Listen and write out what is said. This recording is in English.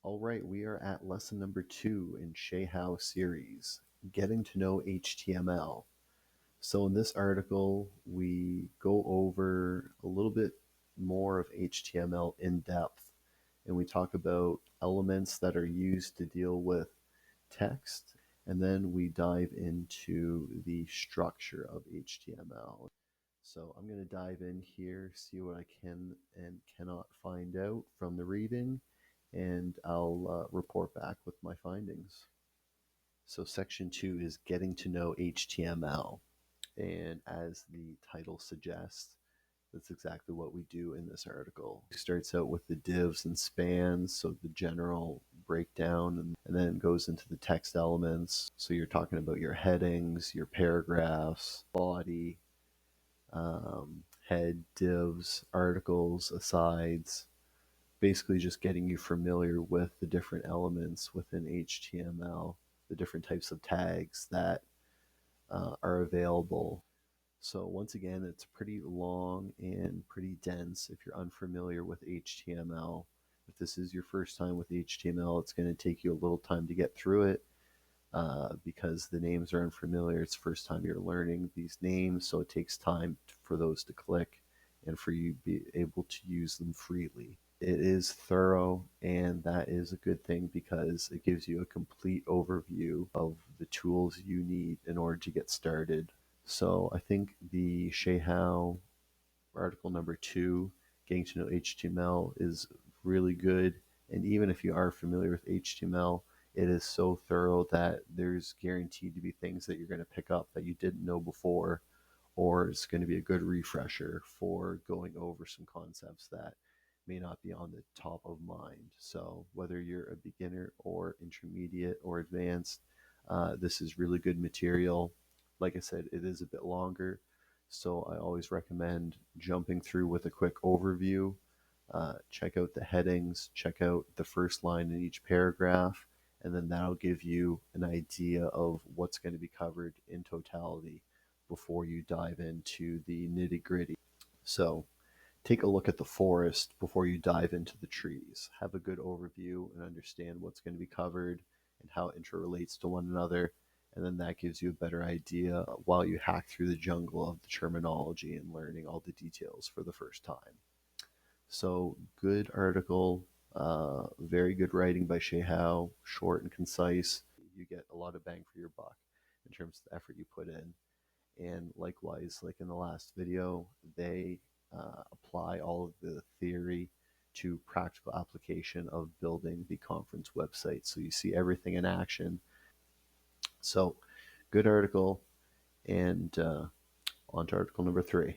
All right, we are at lesson number 2 in Shay Howe series, Getting to Know HTML. So in this article, we go over a little bit more of HTML in depth, and we talk about elements that are used to deal with text, and then we dive into the structure of HTML. So I'm going to dive in here, see what I can and cannot find out from the reading, and I'll report back with my findings. So section 2 is getting to know HTML. And as the title suggests, that's exactly what we do in this article. It starts out with the divs and spans, so the general breakdown, and then it goes into the text elements. So you're talking about your headings, your paragraphs, body, head, divs, articles, asides, basically just getting you familiar with the different elements within HTML, the different types of tags that are available. So once again, it's pretty long and pretty dense if you're unfamiliar with HTML. If this is your first time with HTML, it's going to take you a little time to get through it because the names are unfamiliar. It's the first time you're learning these names, so it takes time for those to click and for you to be able to use them freely. It is thorough, and that is a good thing because it gives you a complete overview of the tools you need in order to get started. So I think the Shay Howe article number 2, Getting to Know HTML, is really good. And even if you are familiar with HTML, it is so thorough that there's guaranteed to be things that you're going to pick up that you didn't know before, or it's going to be a good refresher for going over some concepts that may not be on the top of mind. So whether you're a beginner or intermediate or advanced, this is really good material. Like I said, it is a bit longer, so I always recommend jumping through with a quick overview. Check out the headings, check out the first line in each paragraph, and then that'll give you an idea of what's going to be covered in totality before you dive into the nitty-gritty. So take a look at the forest before you dive into the trees. Have a good overview and understand what's going to be covered and how it interrelates to one another. And then that gives you a better idea while you hack through the jungle of the terminology and learning all the details for the first time. So good article, very good writing by Shay Howe, short and concise. You get a lot of bang for your buck in terms of the effort you put in. And likewise, like in the last video, they apply all of the theory to practical application of building the conference website. So you see everything in action. So good article, and on to article number 3.